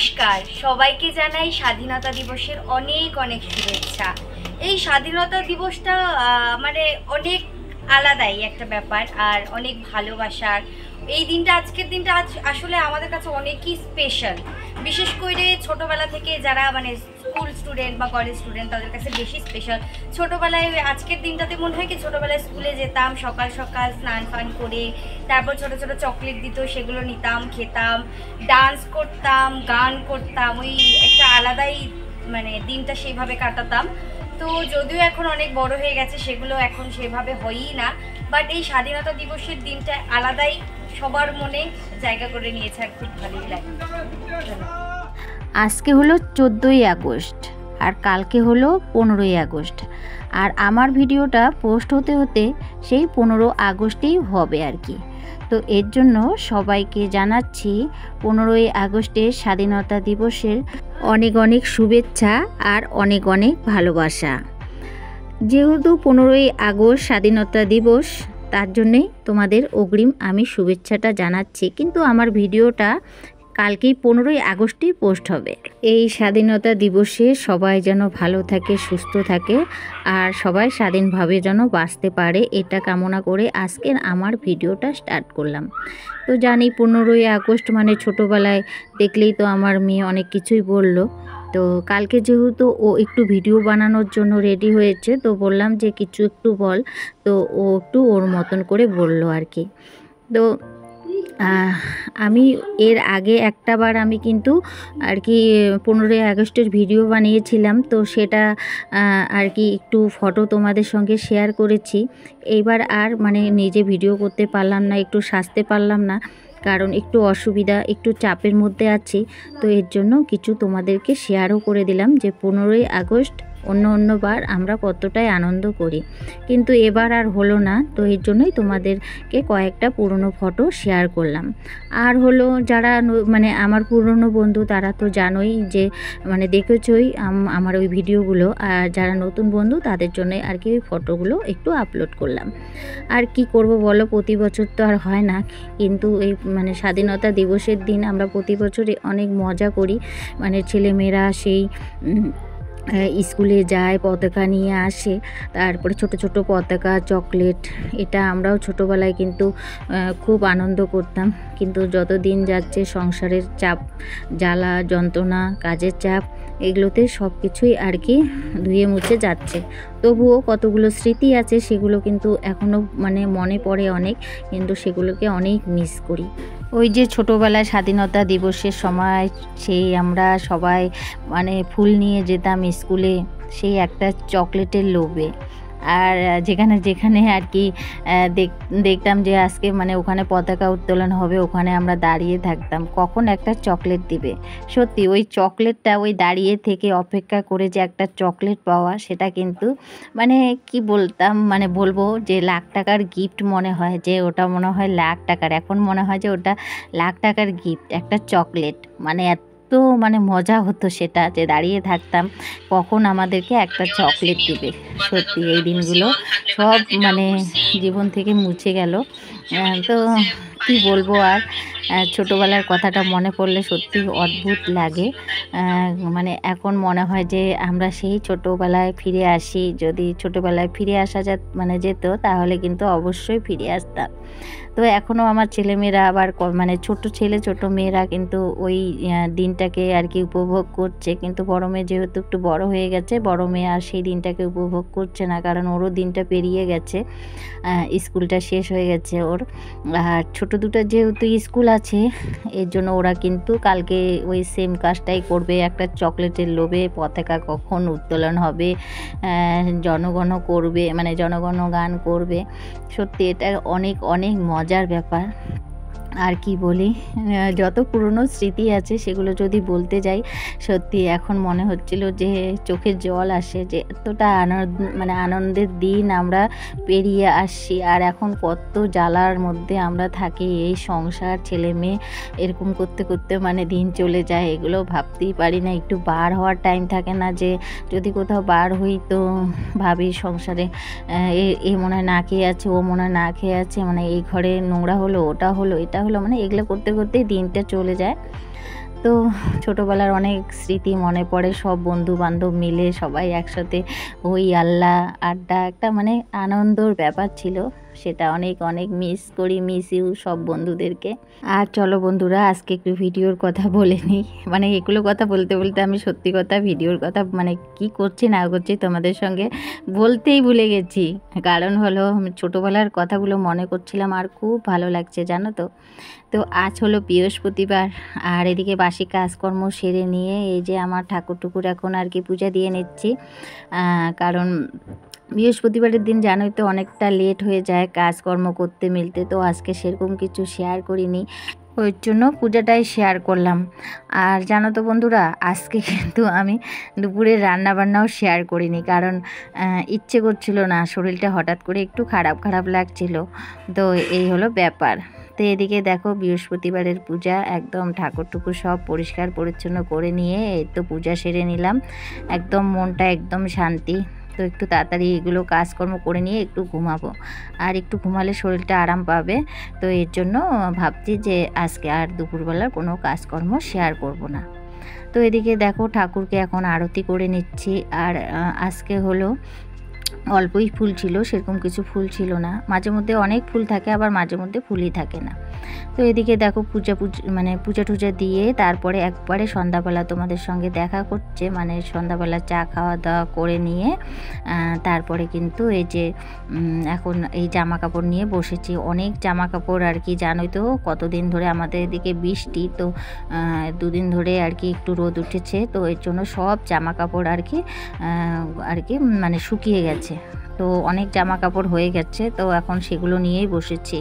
নমস্কার, সবাইকে জানাই স্বাধীনতা দিবসের অনেক অনেক শুভেচ্ছা। এই স্বাধীনতা দিবসটা মানে অনেক আলাদাই একটা ব্যাপার আর অনেক ভালোবাসার। এই দিনটা, আজকের দিনটা আসলে আমাদের কাছে অনেকই স্পেশাল। বিশেষ করে ছোটোবেলা থেকে যারা মানে স্কুল স্টুডেন্ট বা কলেজ স্টুডেন্ট তাদের কাছে বেশি স্পেশাল। ছোটোবেলায় আজকের দিনটাতে মনে হয় কি ছোটোবেলায় স্কুলে যেতাম, সকাল সকাল স্নান ফান করে তারপর ছোটো ছোটো চকলেট দিত, সেগুলো নিতাম, খেতাম, ডান্স করতাম, গান করতাম। ওই একটা আলাদাই মানে দিনটা সেইভাবে কাটাতাম। তো যদিও এখন অনেক বড় হয়ে গেছে, সেগুলো এখন সেভাবে হয়ই না, বাট এই স্বাধীনতা দিবসের দিনটা আলাদাই সবার মনে জায়গা করে নিয়েছে আর খুব ভালোই লাগে। আজকে হলো 14ই আগস্ট আর কালকে হলো 15ই আগস্ট, আর আমার ভিডিওটা পোস্ট হতে হতে সেই 15 আগস্টেই হবে আর কি। তো এর জন্য সবাইকে জানাচ্ছি 15ই আগস্টের স্বাধীনতা দিবসের অনেক অনেক শুভেচ্ছা আর অনেক অনেক ভালোবাসা। যেহেতু 15ই আগস্ট স্বাধীনতা দিবস, তার জন্যেই তোমাদের অগ্রিম আমি শুভেচ্ছাটা জানাচ্ছি। কিন্তু আমার ভিডিওটা কালকেই 15ই আগস্টেই পোস্ট হবে। এই স্বাধীনতা দিবসে সবাই যেন ভালো থাকে, সুস্থ থাকে আর সবাই স্বাধীনভাবে যেন বাঁচতে পারে, এটা কামনা করে আজকের আমার ভিডিওটা স্টার্ট করলাম। তো জানি 15ই আগস্ট মানে ছোটোবেলায় দেখলেই তো আমার মেয়ে অনেক কিছুই বলল। তো কালকে যেহেতু ও একটু ভিডিও বানানোর জন্য রেডি হয়েছে, তো বললাম যে কিছু একটু বল, তো ও একটু ওর মতন করে বলল আর কি। তো আমি এর আগে একটাবার আমি কিন্তু আর কি 15ই আগস্টের ভিডিও বানিয়েছিলাম, তো সেটা আর কি একটু ফটো তোমাদের সঙ্গে শেয়ার করেছি। এইবার আর মানে নিজে ভিডিও করতে পারলাম না, একটু সাজতে পারলাম না, কারণ একটু অসুবিধা, একটু চাপের মধ্যে আছি। তো এর জন্য কিছু তোমাদেরকে শেয়ারও করে দিলাম যে 15ই আগস্ট অন্যবার আমরা কতটাই আনন্দ করি, কিন্তু এবার আর হলো না। তো এর জন্যই তোমাদেরকে কয়েকটা পুরনো ফটো শেয়ার করলাম। আর হলো যারা মানে আমার পুরনো বন্ধু, তারা তো জানোই যে মানে দেখেছই আমার ওই ভিডিওগুলো, আর যারা নতুন বন্ধু তাদের জন্য আর কি ওই ফটোগুলো একটু আপলোড করলাম। আর কি করব বলো, প্রতি বছর তো আর হয় না, কিন্তু এই মানে স্বাধীনতা দিবসের দিন আমরা প্রতি বছরই অনেক মজা করি। মানে ছেলেমেয়েরা সেই স্কুলে যায়, পতাকা নিয়ে আসে, তারপরে ছোট ছোট পতাকা, চকলেট, এটা আমরাও ছোটোবেলায় কিন্তু খুব আনন্দ করতাম। কিন্তু যত দিন যাচ্ছে সংসারের চাপ, জ্বালা যন্ত্রণা, কাজের চাপ, এগুলোতে সব কিছুই আর কি ধুয়ে মুছে যাচ্ছে। তবুও কতগুলো স্মৃতি আছে, সেগুলো কিন্তু এখনও মানে মনে পড়ে অনেক, কিন্তু সেগুলোকে অনেক মিস করি। ওই যে ছোটোবেলায় স্বাধীনতা দিবসের সময় সেই আমরা সবাই মানে ফুল নিয়ে যেতাম স্কুলে, সেই একটা চকলেটের লোভে। আর যেখানে যেখানে আর কি দেখতাম যে আজকে মানে ওখানে পতাকা উত্তোলন হবে, ওখানে আমরা দাঁড়িয়ে থাকতাম কখন একটা চকলেট দিবে। সত্যি ওই চকলেটটা, ওই দাঁড়িয়ে থেকে অপেক্ষা করে যে একটা চকলেট পাওয়া, সেটা কিন্তু মানে কি বলতাম, মানে বলবো যে লাখ টাকার গিফট মনে হয়, যে ওটা মনে হয় লাখ টাকার, এখন মনে হয় যে ওটা লাখ টাকার গিফট, একটা চকলেট। মানে তো মানে মজা হতো সেটা, যে দাঁড়িয়ে থাকতাম কখন আমাদেরকে একটা চকলেট দিবে। সত্যি এই দিনগুলো সব মানে জীবন থেকে মুছে গেল। তো কি বলবো আর, ছোটোবেলার কথাটা মনে পড়লে সত্যি অদ্ভুত লাগে। মানে এখন মনে হয় যে আমরা সেই ছোটোবেলায় ফিরে আসি, যদি ছোটোবেলায় ফিরে আসা যেত তাহলে কিন্তু অবশ্যই ফিরে আসতাম। তো এখনও আমার ছেলেমেয়েরা আবার মানে ছোট ছেলে ছোট মেয়েরা কিন্তু ওই দিনটাকে আর কি উপভোগ করছে, কিন্তু বড় মেয়ে যেহেতু একটু বড় হয়ে গেছে, বড় মেয়ে আর সেই দিনটাকে উপভোগ করছে না, কারণ ওরও দিনটা পেরিয়ে গেছে, স্কুলটা শেষ হয়ে গেছে ওর। আর ছোটো দুটো যেহেতু স্কুল আছে, এর জন্য ওরা কিন্তু কালকে ওই সেম কাজটাই করবে, একটা চকলেটের লোভে পতাকা কখন উত্তোলন হবে, জনগণ করবে, মানে জনগণ গান করবে। সত্যি এটা অনেক অনেক মজার ব্যাপার। আর কি বলি, যত পুরনো স্মৃতি আছে সেগুলো যদি বলতে যাই, সত্যি এখন মনে হচ্ছিল যে চোখে জল আসে, যে এতটা আনন্দের দিন আমরা পেরিয়ে আসছি, আর এখন কত জ্বালার মধ্যে আমরা থাকি, এই সংসার, ছেলে মেয়ে, এরকম করতে করতে মানে দিন চলে যায়, এগুলো ভাবতেই পারি না। একটু বার হওয়ার টাইম থাকে না, যে যদি কোথাও বার হই তো ভাবি সংসারে এ মনে হয় না খেয়ে আছে, ও মনে হয় না খেয়ে আছে, মানে এই ঘরে নোংরা হলো, ওটা হলো, এটা হলো, মানে এগুলো করতে করতেই দিনটা চলে যায়। তো ছোটোবেলার অনেক স্মৃতি মনে পড়ে, সব বন্ধু বান্ধব মিলে সবাই একসাথে ওই আল্লাহ আড্ডা, একটা মানে আনন্দর ব্যাপার ছিল, সেটা অনেক অনেক মিস করি, মিস ইউ সব বন্ধুদেরকে। আর চলো বন্ধুরা, আজকে একটু ভিডিওর কথা বলে নিই। মানে এগুলো কথা বলতে বলতে আমি সত্যি কথা ভিডিওর কথা মানে কি করছি না করছি তোমাদের সঙ্গে বলতেই ভুলে গেছি। কারণ হলো আমি ছোটোবেলার কথাগুলো মনে করছিলাম আর খুব ভালো লাগছে জানো তো। তো আজ হলো বৃহস্পতিবার, আর এদিকে বাসি কাজকর্ম সেরে নিয়ে এই যে আমার ঠাকুর টুকুর এখন আর কি পূজা দিয়ে নিচ্ছি। কারণ বৃহস্পতিবারের দিন জানোই তো অনেকটা লেট হয়ে যায় কাজকর্ম করতে মিলতে, তো আজকে সেরকম কিছু শেয়ার করিনি, ওই জন্য পূজাটাই শেয়ার করলাম। আর জানো তো বন্ধুরা, আজকে কিন্তু আমি দুপুরের রান্নাবান্নাও শেয়ার করিনি, কারণ ইচ্ছে করছিল না, শরীরটা হঠাৎ করে একটু খারাপ খারাপ লাগছিল, তো এই হলো ব্যাপার। তো এদিকে দেখো বৃহস্পতিবারের পূজা একদম ঠাকুর টুকুর সব পরিষ্কার পরিচ্ছন্ন করে নিয়ে এই তো পূজা সেরে নিলাম, একদম মনটা একদম শান্তি। তো একটু তাড়াতাড়ি এগুলো কাজকর্ম করে নিয়ে একটু ঘুমাবো, আর একটু ঘুমালে শরীরটা আরাম পাবে। তো এর জন্য ভাবছি যে আজকে আর দুপুরবেলার কোনো কাজকর্ম শেয়ার করব না। তো এদিকে দেখো ঠাকুরকে এখন আরতি করে নিচ্ছি। আর আজকে হলো অল্পই ফুল ছিল, সেরকম কিছু ফুল ছিল না, মাঝে মধ্যে অনেক ফুল থাকে আবার মাঝে মধ্যে ফুলই থাকে না। তো এদিকে দেখো পূজা টুজা দিয়ে তারপরে একবারে সন্ধ্যাবেলা তোমাদের সঙ্গে দেখা করছে, মানে সন্ধ্যাবেলা চা খাওয়া দাওয়া করে নিয়ে তারপরে কিন্তু এই যে এখন এই জামা কাপড় নিয়ে বসেছি। অনেক জামা কাপড় আর কি, জানোই তো কতদিন ধরে আমাদের এদিকে বৃষ্টি, তো দুদিন ধরে আর কি একটু রোদ উঠেছে, তো এর জন্য সব জামা কাপড় আর কি মানে শুকিয়ে গেছে। তো অনেক জামা কাপড় হয়ে গেছে, তো এখন সেগুলো নিয়েই বসেছি।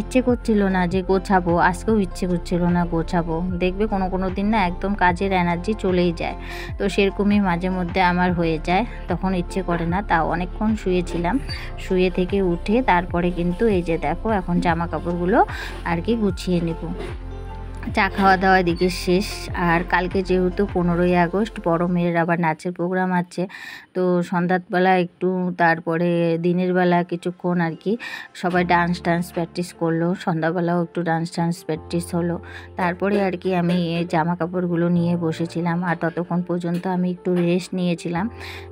ইচ্ছে করছিল না যে গোছাবো, আজকেও ইচ্ছে করছিল না গোছাবো। দেখবে কোনো কোনো দিন না একদম কাজের এনার্জি চলেই যায়, তো সেরকমই মাঝে মধ্যে আমার হয়ে যায়, তখন ইচ্ছে করে না। তাও অনেকক্ষণ শুয়েছিলাম, শুয়ে থেকে উঠে তারপরে কিন্তু এই যে দেখো এখন জামা কাপড়গুলো আর কি গুছিয়ে নেব। চা খাওয়া দাওয়া দিকে শেষ। আর কালকে যেহেতু 15ই আগস্ট, বড় মেয়ের আবার নাচের প্রোগ্রাম আছে, তো সন্ধ্যাবেলা একটু তারপরে দিনের বেলা কিছুক্ষণ আর কি সবাই ডান্স প্র্যাকটিস করলো, সন্ধ্যাবেলাও একটু ডান্স প্র্যাকটিস হলো। তারপরে আর কি আমি এই জামা কাপড়গুলো নিয়ে বসেছিলাম, আর ততক্ষণ পর্যন্ত আমি একটু রেস্ট নিয়েছিলাম।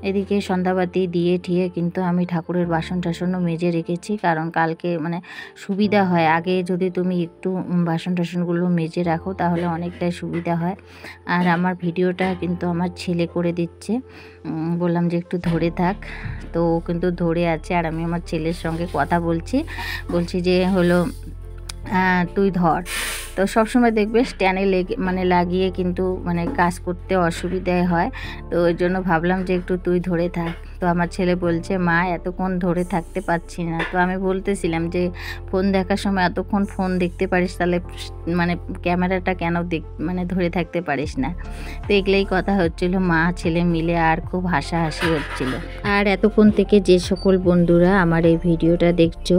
এদিকে সন্ধ্যাবাতি দিয়ে ঠিয়ে কিন্তু আমি ঠাকুরের বাসন টাসনও মেজে রেখেছি, কারণ কালকে মানে সুবিধা হয়, আগে যদি তুমি একটু বাসন টাসনগুলো মেজে রাখো তাহলে অনেকটাই সুবিধা হয়। আর আমার ভিডিওটা কিন্তু আমার ছেলে করে দিচ্ছে, বললাম যে একটু ধরে থাক, তো ও কিন্তু ধরে আছে। আর আমি আমার ছেলের সঙ্গে কথা বলছি যে হলো তুই ধর। তো সবসময় দেখবে স্ট্যান্ডে লাগিয়ে কিন্তু মানে কাজ করতে অসুবিধায় হয়, তো ওই জন্য ভাবলাম যে একটু তুই ধরে থাক। তো আমার ছেলে বলছে মা এতক্ষণ ধরে থাকতে পারছি না। তো আমি বলতেছিলাম যে ফোন দেখার সময় এতক্ষণ ফোন দেখতে পারিস, তাহলে মানে ক্যামেরাটা কেন মানে ধরে থাকতে পারিস না। তো এগুলোই কথা হচ্ছিলো মা ছেলে মিলে, আর খুব হাসাহাসি হচ্ছিল। আর এতক্ষণ থেকে যে সকল বন্ধুরা আমার এই ভিডিওটা দেখছো,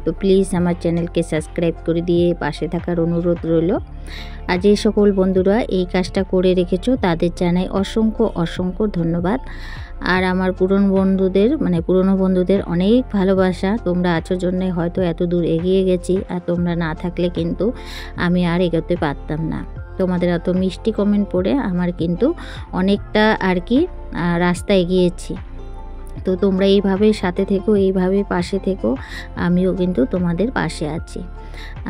তো প্লিজ আমার চ্যানেলকে সাবস্ক্রাইব করে দিয়ে পাশে থাকার অনুরোধ রইল। আর যে সকল বন্ধুরা এই কাজটা করে রেখেছো তাদের জানাই অসংখ্য ধন্যবাদ। আর আমার পুরনো বন্ধুদের অনেক ভালোবাসা, তোমরা আছো জন্যে হয়তো এত দূর এগিয়ে গেছি, আর তোমরা না থাকলে কিন্তু আমি আর এগোতে পারতাম না। তোমাদের এত মিষ্টি কমেন্ট পড়ে আমার কিন্তু অনেকটা আর কি রাস্তা এগিয়েছি। তো তোমরা এইভাবে সাথে থেকো, এইভাবে পাশে থেকো, আমিও কিন্তু তোমাদের পাশে আছি।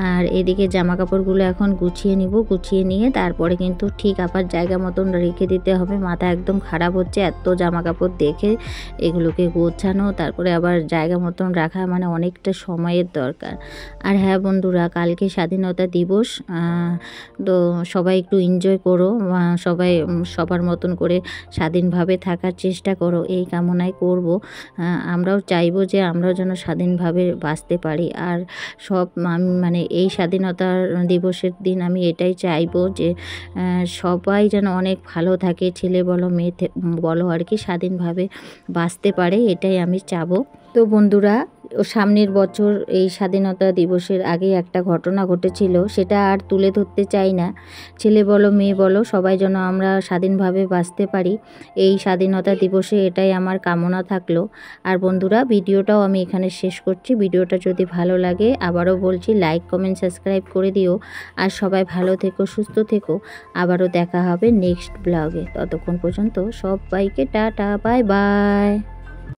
আর এদিকে জামা কাপড়গুলো এখন গুছিয়ে নিয়ে তারপরে কিন্তু ঠিক আবার জায়গা মতন রেখে দিতে হবে। মাথা একদম খারাপ হচ্ছে এত জামা কাপড় দেখে, এগুলোকে গোছানো তারপরে আবার জায়গা মতন রাখা মানে অনেকটা সময়ের দরকার। আর হ্যাঁ বন্ধুরা, কালকে স্বাধীনতা দিবস, তো সবাই একটু এনজয় করো, সবাই সবার মতন করে স্বাধীনভাবে থাকার চেষ্টা করো, এই কামনাই করব। আমরাও চাইবো যে আমরাও যেন স্বাধীনভাবে বাঁচতে পারি। আর মানে এই স্বাধীনতা দিবসের দিন আমি এটাই চাইবো যে সবাই যেন অনেক ভালো থাকে, ছেলে বলো মেয়ে বলো আর কি, স্বাধীনভাবে বাঁচতে পারে, এটাই আমি চাবো। তো বন্ধুরা, সামনের বছর এই স্বাধীনতা দিবসের আগে একটা ঘটনা ঘটেছিল, সেটা আর তুলে ধরতে চাই না। ছেলে বলো মেয়ে বলো সবাই যেন আমরা স্বাধীনভাবে বাঁচতে পারি, এই স্বাধীনতা দিবসে এটাই আমার কামনা থাকলো। আর বন্ধুরা, ভিডিওটাও আমি এখানে শেষ করছি। ভিডিওটা যদি ভালো লাগে আবারও বলছি লাইক কমেন্ট সাবস্ক্রাইব করে দিও। আর সবাই ভালো থেকো, সুস্থ থেকো। আবারও দেখা হবে নেক্সট ব্লগে। ততক্ষণ পর্যন্ত সবাইকে টাটা, বাই বাই।